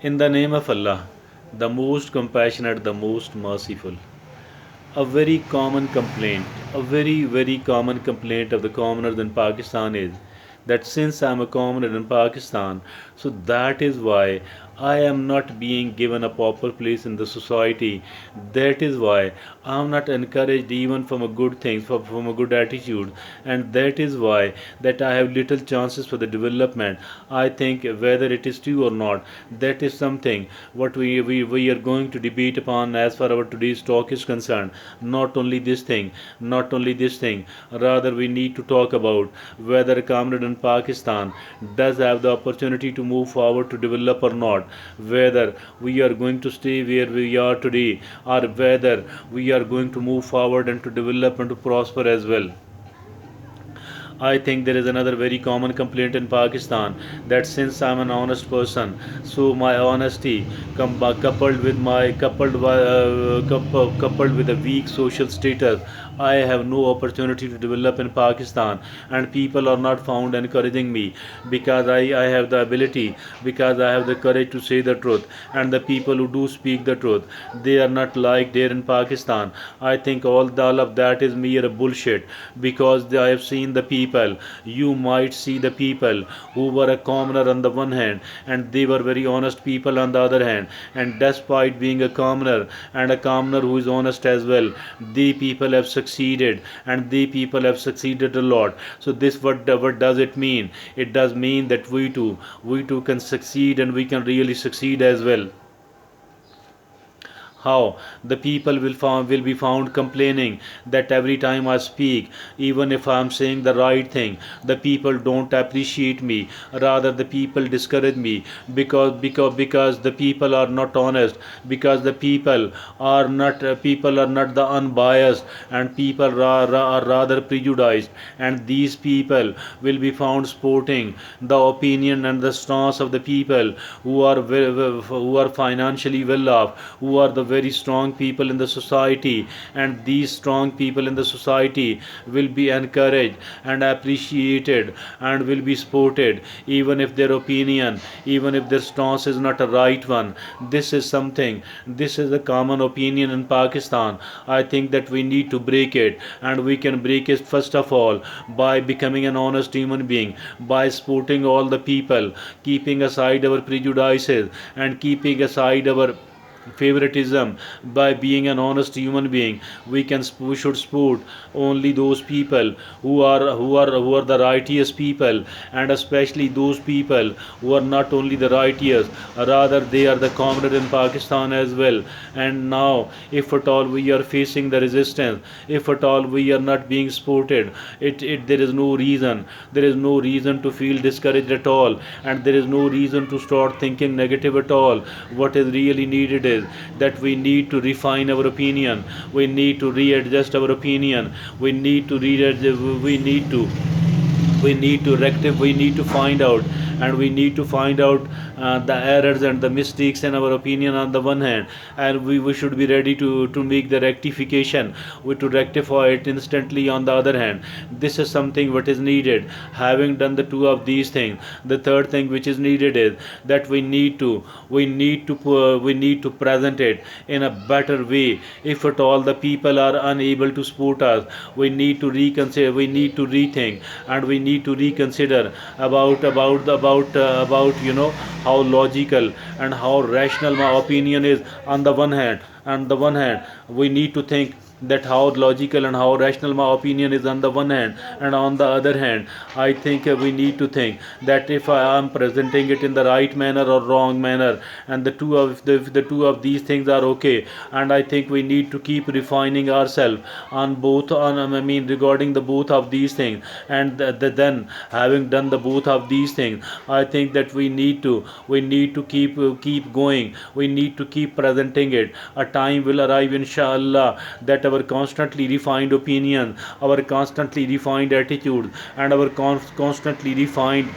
In the name of Allah, the most compassionate, the most merciful. A very common complaint, a very common complaint of the commoners in Pakistan is that since I am a commoner in Pakistan, so that is why I am not being given a proper place in the society. That is why I am not encouraged even from a good thing, from a good attitude, and that is why that I have little chances for the development. I think whether it is true or not, that is something what we are going to debate upon as far our today's talk is concerned. Not only this thing, not only this thing, rather we need to talk about whether a comrade in Pakistan does have the opportunity to move forward to develop or not, whether we are going to stay where we are today or whether we are going to move forward and to develop and to prosper as well. I think there is another very common complaint in Pakistan that since I'm an honest person, so my honesty coupled with a weak social status, I have no opportunity to develop in Pakistan, and people are not found encouraging me because I have the ability, because I have the courage to say the truth, and the people who do speak the truth, they are not liked here in Pakistan. I think all of that is mere bullshit because I have seen the people. You might see the people who were a commoner on the one hand and they were very honest people on the other hand, and despite being a commoner and a commoner who is honest as well, the people have succeeded, and the people have succeeded a lot. So this what does it mean? It does mean that we too can succeed, and we can really succeed as well. How the people will be found complaining that every time I speak, even if I am saying the right thing, the people don't appreciate me, rather the people discourage me because the people are not honest, because the people are not the unbiased, and people are rather prejudiced, and these people will be found supporting the opinion and the stance of the people who are financially well off, who are the very strong people in the society, and these strong people in the society will be encouraged and appreciated and will be supported even if their opinion, even if their stance is not a right one. This is a common opinion in Pakistan. I think that we need to break it, and we can break it first of all by becoming an honest human being, by supporting all the people, keeping aside our prejudices and keeping aside our favoritism. By being an honest human being, we should support only those people who are the righteous people, and especially those people who are not only the righteous, rather they are the comrade in Pakistan as well. And now if at all we are facing the resistance, if at all we are not being supported, there is no reason to feel discouraged at all, and there is no reason to start thinking negative at all. What is really needed is that we need to refine our opinion, we need to readjust our opinion, we need to rectify, we need to find out, and we need to find out the errors and the mistakes in our opinion on the one hand, and we should be ready to make the rectification, to rectify it instantly on the other hand. This is something what is needed. Having done the two of these things, the third thing which is needed is that we need to present it in a better way. If at all the people are unable to support us, we need to reconsider, we need to rethink, and we need to reconsider about how logical and how rational my opinion is on the one hand. On the one hand, we need to think that how logical and how rational my opinion is on the one hand, and on the other hand I think we need to think that if I am presenting it in the right manner or wrong manner, and the two of these things are okay. And I think we need to keep refining ourselves on both on I mean regarding the both of these things, and then having done the both of these things, I think that we need to keep going, we need to keep presenting it. A time will arrive inshallah that our constantly refined opinion, our constantly refined attitude, and our constantly refined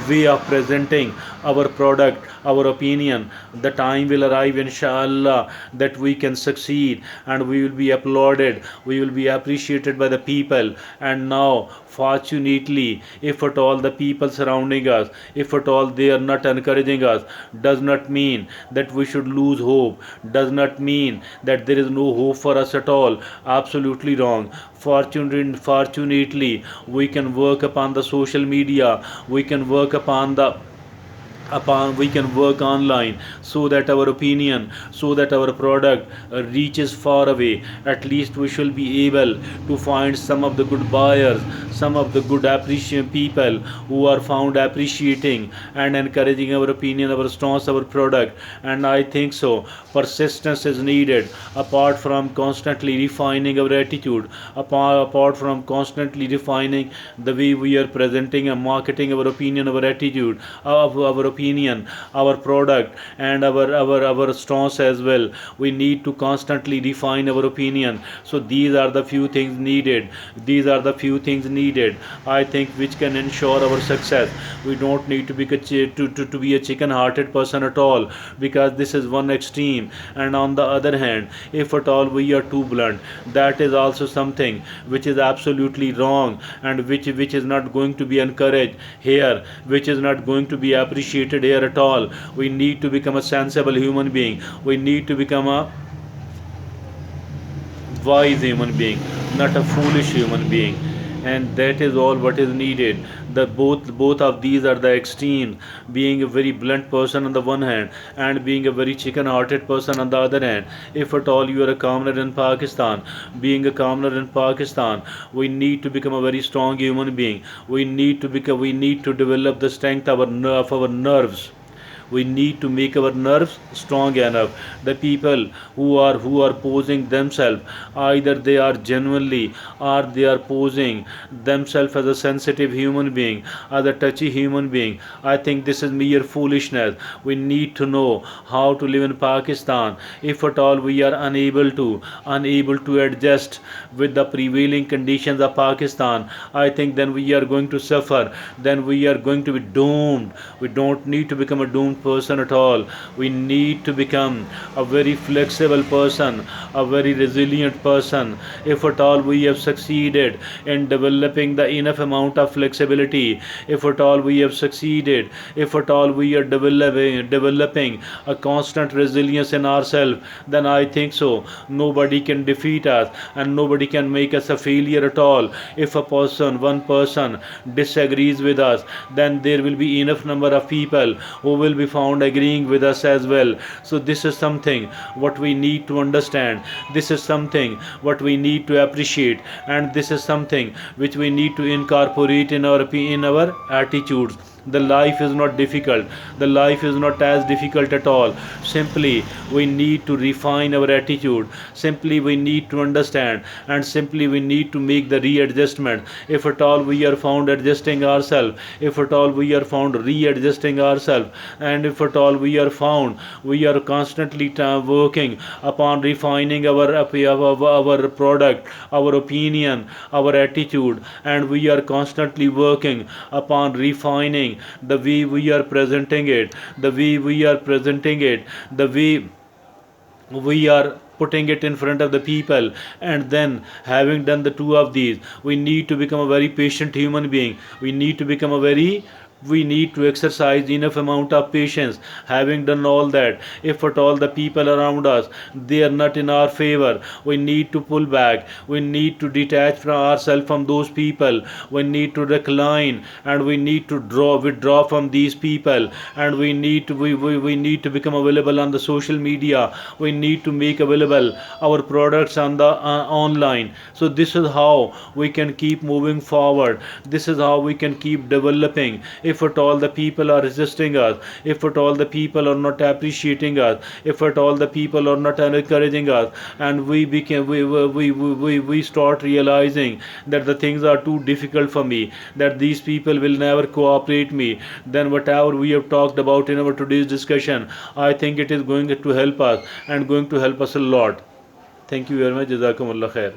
way of presenting our product, our opinion, the time will arrive inshallah that we can succeed, and we will be applauded, we will be appreciated by the people. And now Fortunately, if at all the people surrounding us, if at all they are not encouraging us, does not mean that we should lose hope, does not mean that there is no hope for us at all. Absolutely wrong. Fortunately, we can work upon the social media, we can work upon we can work online so that our opinion, so that our product reaches far away. At least we shall be able to find some of the good buyers, some of the good appreciate people who are found appreciating and encouraging our opinion, our stance, our product. And I think so persistence is needed, apart from constantly refining our attitude, apart from constantly refining the way we are presenting and marketing our opinion, our attitude, our opinion, our product, and our stance as well. We need to constantly refine our opinion. So these are the few things needed. These are the few things needed, I think, which can ensure our success. We don't need to be to be a chicken-hearted person at all, because this is one extreme. And on the other hand, if at all we are too blunt, that is also something which is absolutely wrong, and which is not going to be encouraged here, which is not going to be appreciated here at all. We need to become a sensible human being. We need to become a wise human being, not a foolish human being. And that is all what is needed. The both of these are the extremes, being a very blunt person on the one hand and being a very chicken-hearted person on the other hand. If at all you are a commoner in Pakistan, being a commoner in Pakistan, we need to become a very strong human being. We need to develop the strength of our nerves. We need to make our nerves strong enough. The people who are posing themselves, either they are genuinely, or they are posing themselves as a sensitive human being, as a touchy human being. I think this is mere foolishness. We need to know how to live in Pakistan. If at all we are unable to adjust with the prevailing conditions of Pakistan, I think then we are going to suffer. Then we are going to be doomed. We don't need to become a doomed person at all. We need to become a very flexible person, a very resilient person. If at all we have succeeded in developing the enough amount of flexibility, if at all we have succeeded, if at all we are developing a constant resilience in ourselves, then I think so nobody can defeat us and nobody can make us a failure at all. If one person disagrees with us, then there will be enough number of people who will be found agreeing with us as well. So this is something what we need to understand. This is something what we need to appreciate, and this is something which we need to incorporate in our attitudes. The life is not difficult. The life is not as difficult at all. Simply we need to refine our attitude. Simply we need to understand, and simply we need to make the readjustment. If at all we are found adjusting ourselves, if at all we are found readjusting ourselves, and if at all we are found we are constantly working upon refining our product, our opinion, our attitude, and we are constantly working upon refining the way we are presenting it, the way we are presenting it, the way we are putting it in front of the people. And then, having done the two of these, we need to become a very patient human being. We need to exercise enough amount of patience. Having done all that, if at all the people around us, they are not in our favor, we need to pull back. We need to detach from ourselves from those people. We need to recline, and we need to withdraw from these people. And we need to become available on the social media. We need to make available our products on the online. So this is how we can keep moving forward. This is how we can keep developing. If at all the people are resisting us, if at all the people are not appreciating us, if at all the people are not encouraging us, and we start realizing that the things are too difficult for me, that these people will never cooperate me, then whatever we have talked about in our today's discussion, I think it is going to help us, and going to help us a lot. Thank you very much. Jazakumullah khair.